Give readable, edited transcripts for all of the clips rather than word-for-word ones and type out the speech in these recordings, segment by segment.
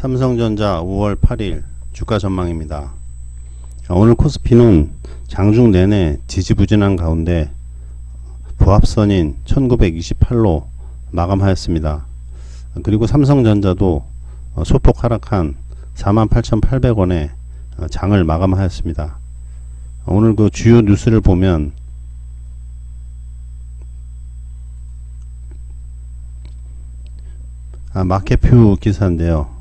삼성전자 5월 8일 주가 전망입니다. 오늘 코스피는 장중 내내 지지부진한 가운데 보합선인 1928로 마감하였습니다. 그리고 삼성전자도 소폭 하락한 48,800원에 장을 마감하였습니다. 오늘 그 주요 뉴스를 보면 마켓뷰 기사인데요.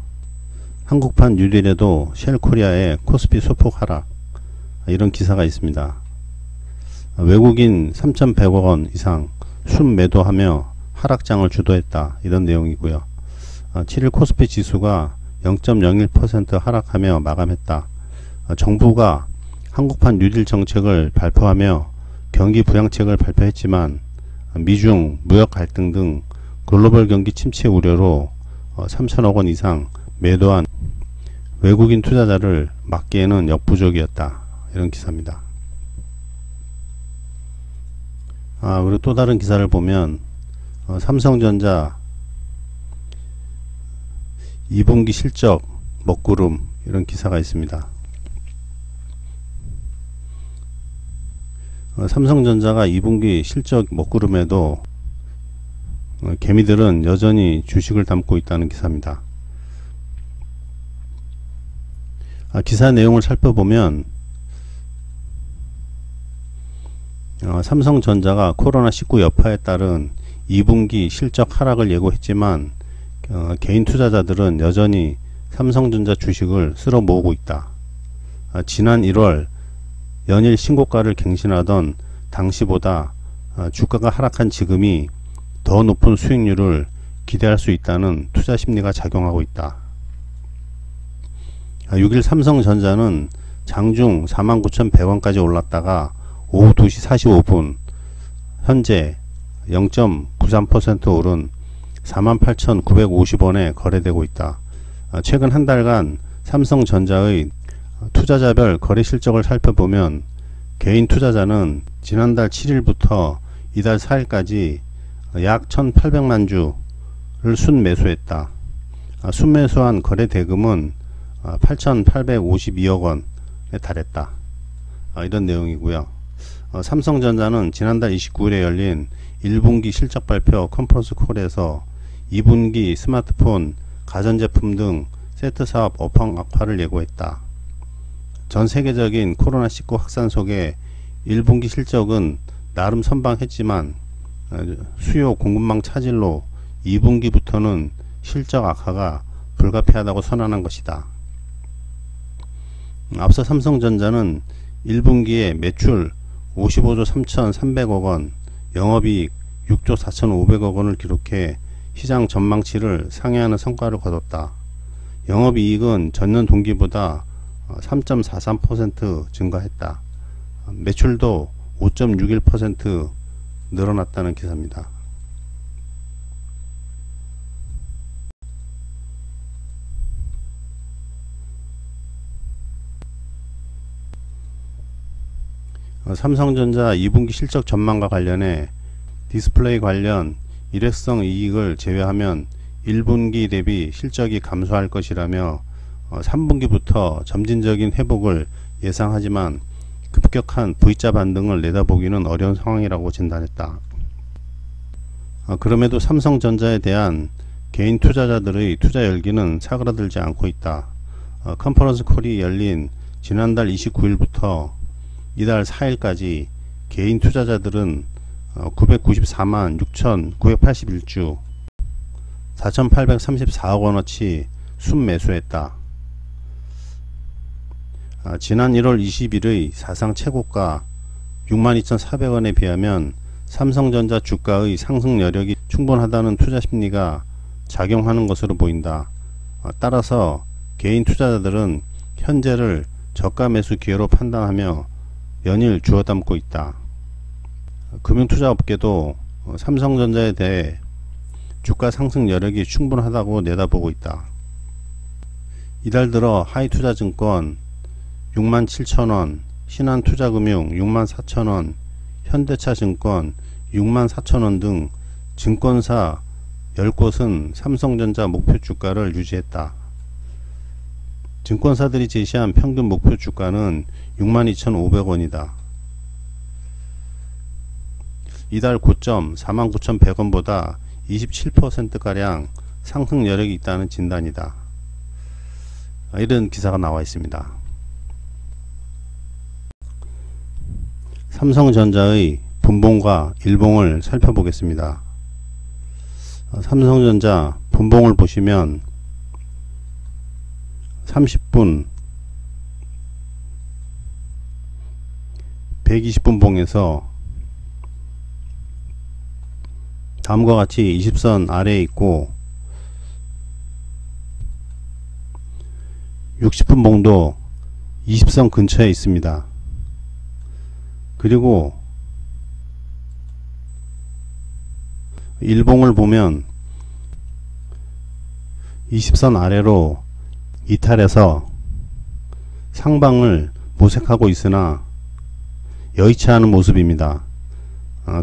한국판 뉴딜에도 쉘코리아의 코스피 소폭 하락, 이런 기사가 있습니다. 외국인 3,100억원 이상 순매도하며 하락장을 주도했다, 이런 내용이고요. 7일 코스피 지수가 0.01% 하락하며 마감했다. 정부가 한국판 뉴딜 정책을 발표하며 경기 부양책을 발표했지만 미중 무역 갈등 등 글로벌 경기 침체 우려로 3,000억원 이상 매도한 외국인 투자자를 막기에는 역부족이었다, 이런 기사입니다. 그리고 또 다른 기사를 보면 삼성전자 2분기 실적 먹구름, 이런 기사가 있습니다. 삼성전자가 2분기 실적 먹구름에도 개미들은 여전히 주식을 담고 있다는 기사입니다. 기사 내용을 살펴보면 삼성전자가 코로나19 여파에 따른 2분기 실적 하락을 예고했지만 개인 투자자들은 여전히 삼성전자 주식을 쓸어 모으고 있다. 지난 1월 연일 신고가를 갱신하던 당시보다 주가가 하락한 지금이 더 높은 수익률을 기대할 수 있다는 투자 심리가 작용하고 있다. 6일 삼성전자는 장중 49,100원까지 올랐다가 오후 2시 45분 현재 0.93% 오른 48,950원에 거래되고 있다. 최근 한 달간 삼성전자의 투자자별 거래 실적을 살펴보면 개인 투자자는 지난달 7일부터 이달 4일까지 약 1,800만 주를 순매수했다. 순매수한 거래 대금은 8,852억원에 달했다. 이런 내용이고요. 삼성전자는 지난달 29일에 열린 1분기 실적 발표 컨퍼런스 콜에서 2분기 스마트폰, 가전제품 등 세트 사업 업황 악화를 예고했다. 전 세계적인 코로나19 확산 속에 1분기 실적은 나름 선방했지만 수요 공급망 차질로 2분기부터는 실적 악화가 불가피하다고 선언한 것이다. 앞서 삼성전자는 1분기에 매출 55조 3,300억원, 영업이익 6조 4,500억원을 기록해 시장 전망치를 상회하는 성과를 거뒀다. 영업이익은 전년 동기보다 3.43% 증가했다. 매출도 5.61% 늘어났다는 기사입니다. 삼성전자 2분기 실적 전망과 관련해 디스플레이 관련 일회성 이익을 제외하면 1분기 대비 실적이 감소할 것이라며 3분기부터 점진적인 회복을 예상하지만 급격한 V자 반등을 내다보기는 어려운 상황이라고 진단했다. 그럼에도 삼성전자에 대한 개인 투자자들의 투자 열기는 사그라들지 않고 있다. 컨퍼런스 콜이 열린 지난달 29일부터 이달 4일까지 개인 투자자들은 994만 6,981주 4,834억원어치 순매수했다. 지난 1월 20일의 사상 최고가 62,400원에 비하면 삼성전자 주가의 상승 여력이 충분하다는 투자 심리가 작용하는 것으로 보인다. 따라서 개인 투자자들은 현재를 저가 매수 기회로 판단하며 연일 주워담고 있다. 금융투자업계도 삼성전자에 대해 주가 상승 여력이 충분하다고 내다보고 있다. 이달 들어 하이투자증권 67,000원, 신한투자금융 64,000원, 현대차증권 64,000원 등 증권사 10곳은 삼성전자 목표 주가를 유지했다. 증권사들이 제시한 평균 목표 주가는 62,500원이다. 이달 고점 49,100원보다 27%가량 상승 여력이 있다는 진단이다. 이런 기사가 나와 있습니다. 삼성전자의 분봉과 일봉을 살펴보겠습니다. 삼성전자 분봉을 보시면 30분 120분 봉에서 다음과 같이 20선 아래에 있고 60분 봉도 20선 근처에 있습니다. 그리고 일봉을 보면 20선 아래로 이탈해서 상방을 모색하고 있으나 여의치 않은 모습입니다.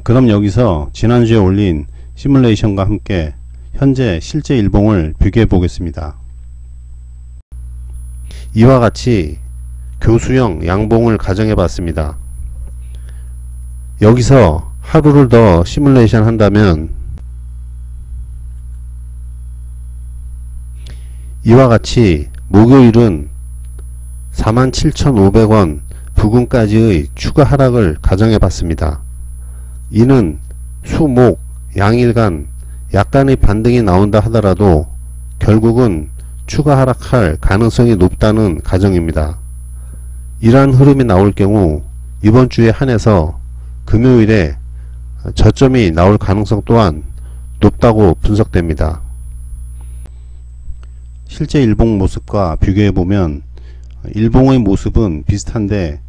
그럼 여기서 지난주에 올린 시뮬레이션과 함께 현재 실제 일봉을 비교해 보겠습니다. 이와 같이 교수형 양봉을 가정해 봤습니다. 여기서 하루를 더 시뮬레이션 한다면 이와 같이 목요일은 47,500원 부근까지의 추가 하락을 가정해 봤습니다. 이는 수, 목, 양일간 약간의 반등이 나온다 하더라도 결국은 추가 하락할 가능성이 높다는 가정입니다. 이러한 흐름이 나올 경우 이번 주에 한해서 금요일에 저점이 나올 가능성 또한 높다고 분석됩니다. 실제 일봉 모습과 비교해보면 일봉의 모습은 비슷한데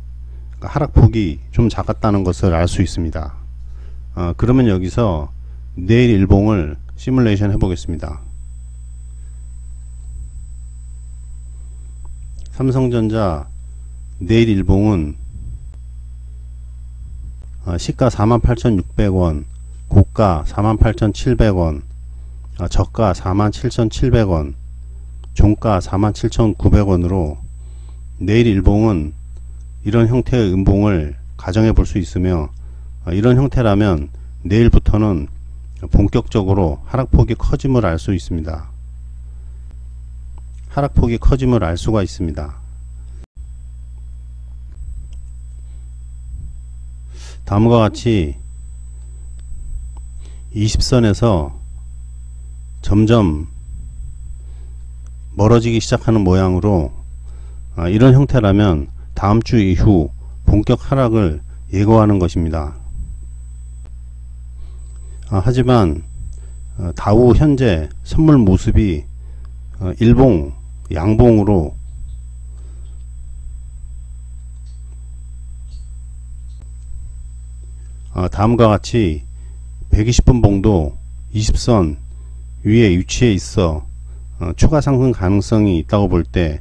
하락폭이 좀 작았다는 것을 알 수 있습니다. 그러면 여기서 내일 일봉을 시뮬레이션 해보겠습니다. 삼성전자 내일 일봉은 시가 48,600원, 고가 48,700원, 저가 47,700원, 종가 47,900원으로 내일 일봉은 이런 형태의 음봉을 가정해 볼 수 있으며, 이런 형태라면 내일부터는 본격적으로 하락폭이 커짐을 알 수 있습니다. 하락폭이 커짐을 알 수가 있습니다. 다음과 같이 20선에서 점점 멀어지기 시작하는 모양으로 이런 형태라면 다음주 이후 본격 하락을 예고하는 것입니다. 하지만 다우 현재 선물 모습이 일봉, 양봉으로 다음과 같이 120분 봉도 20선 위에 위치해 있어 추가 상승 가능성이 있다고 볼 때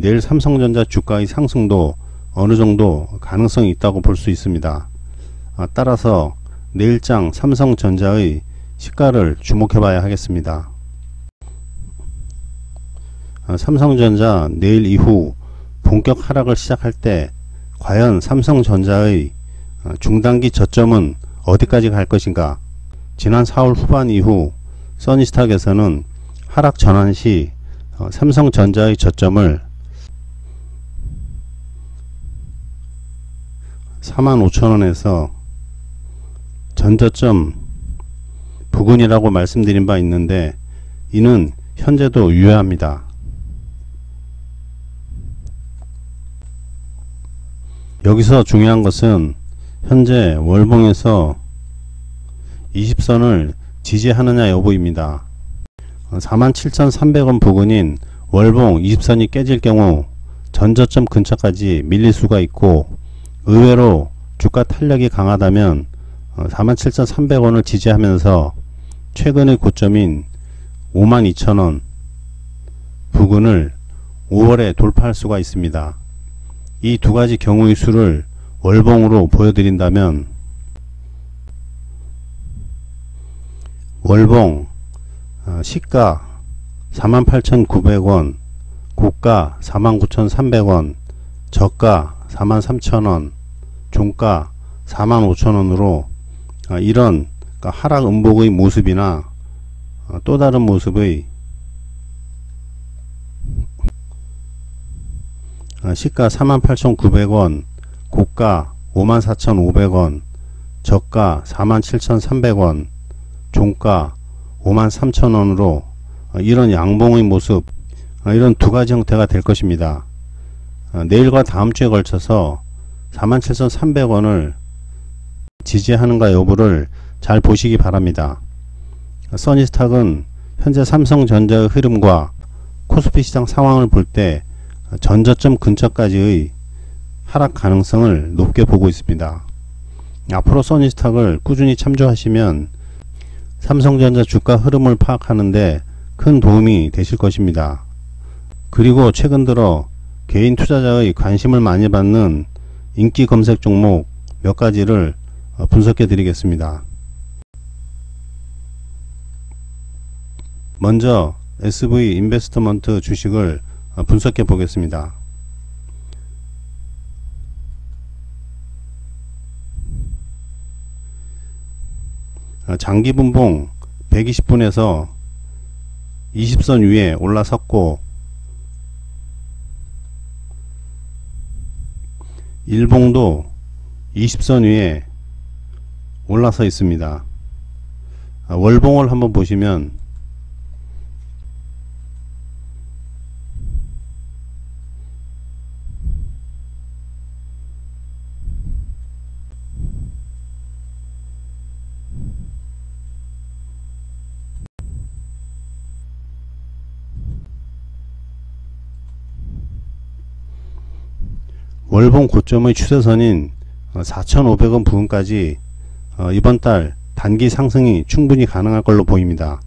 내일 삼성전자 주가의 상승도 어느 정도 가능성이 있다고 볼 수 있습니다. 따라서 내일장 삼성전자의 시가를 주목해 봐야 하겠습니다. 삼성전자 내일 이후 본격 하락을 시작할 때 과연 삼성전자의 중단기 저점은 어디까지 갈 것인가? 지난 4월 후반 이후 써니스탁에서는 하락 전환 시 삼성전자의 저점을 45,000원에서 전저점 부근이라고 말씀드린 바 있는데 이는 현재도 유효합니다. 여기서 중요한 것은 현재 월봉에서 20선을 지지하느냐 여부입니다. 47,300원 부근인 월봉 20선이 깨질 경우 전저점 근처까지 밀릴 수가 있고, 의외로 주가 탄력이 강하다면 47,300원을 지지하면서 최근의 고점인 52,000원 부근을 5월에 돌파할 수가 있습니다. 이 두 가지 경우의 수를 월봉으로 보여드린다면 월봉 시가 48,900원, 고가 49,300원, 저가 43,000원, 종가 45,000원으로 이런 하락 음봉의 모습이나 또 다른 모습의 시가 48,900원, 고가 54,500원, 저가 47,300원, 종가 53,000원으로 이런 양봉의 모습, 이런 두 가지 형태가 될 것입니다. 내일과 다음 주에 걸쳐서 47,300원을 지지하는가 여부를 잘 보시기 바랍니다. 써니스탁은 현재 삼성전자의 흐름과 코스피 시장 상황을 볼 때 전저점 근처까지의 하락 가능성을 높게 보고 있습니다. 앞으로 써니스탁을 꾸준히 참조하시면 삼성전자 주가 흐름을 파악하는데 큰 도움이 되실 것입니다. 그리고 최근 들어 개인 투자자의 관심을 많이 받는 인기 검색 종목 몇 가지를 분석해 드리겠습니다. 먼저 SV 인베스트먼트 주식을 분석해 보겠습니다. 장기분봉 120분에서 20선 위에 올라섰고 일봉도 20선 위에 올라서 있습니다. 월봉을 한번 보시면 월봉 고점의 추세선인 4,500원 부근까지 이번달 단기 상승이 충분히 가능할 걸로 보입니다.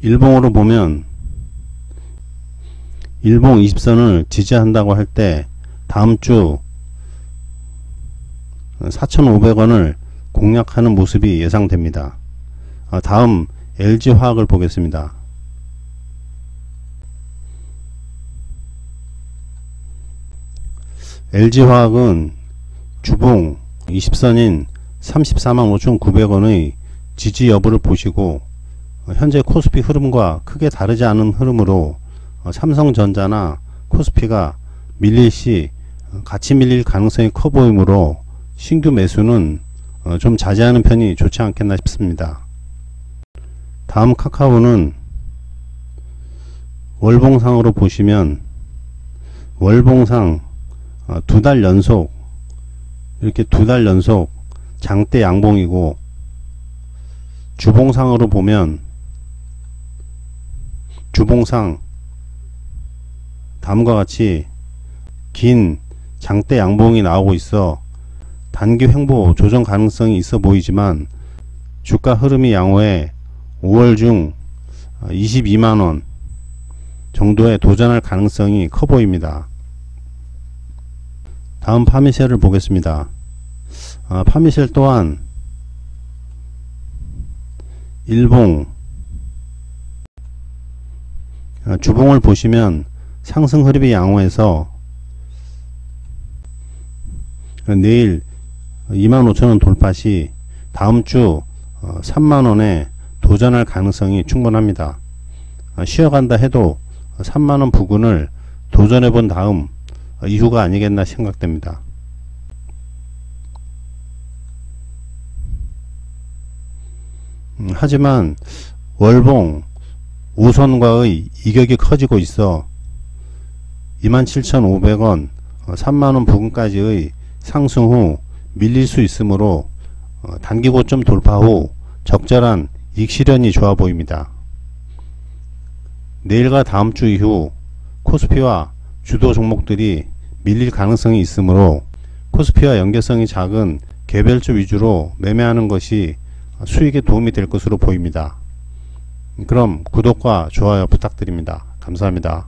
일봉으로 보면 일봉 20선을 지지한다고 할 때 다음주 4,500원을 공략하는 모습이 예상됩니다. 다음 LG화학을 보겠습니다. LG화학은 주봉 20선인 345,900원의 지지 여부를 보시고 현재 코스피 흐름과 크게 다르지 않은 흐름으로 삼성전자나 코스피가 밀릴 시 같이 밀릴 가능성이 커 보이므로 신규 매수는 좀 자제하는 편이 좋지 않겠나 싶습니다. 다음 카카오는 월봉상으로 보시면 월봉상 두 달 연속 이렇게 두 달 연속 장대 양봉이고 주봉상으로 보면 주봉상 다음과 같이 긴 장대 양봉이 나오고 있어 단기 횡보 조정 가능성이 있어 보이지만 주가 흐름이 양호해 5월 중 22만원 정도에 도전할 가능성이 커 보입니다. 다음 파미셀을 보겠습니다. 파미셀 또한 일봉 주봉을 보시면 상승 흐름이 양호해서 내일 25,000원 돌파 시 다음주 3만원에 도전할 가능성이 충분합니다. 쉬어간다 해도 3만원 부근을 도전해 본 다음 이후가 아니겠나 생각됩니다. 하지만 월봉 5선과의 이격이 커지고 있어 27,500원 3만원 부근까지의 상승 후 밀릴 수 있으므로 단기 고점 돌파 후 적절한 이익 실현이 좋아 보입니다. 내일과 다음주 이후 코스피와 주도 종목들이 밀릴 가능성이 있으므로 코스피와 연계성이 작은 개별주 위주로 매매하는 것이 수익에 도움이 될 것으로 보입니다. 그럼 구독과 좋아요 부탁드립니다. 감사합니다.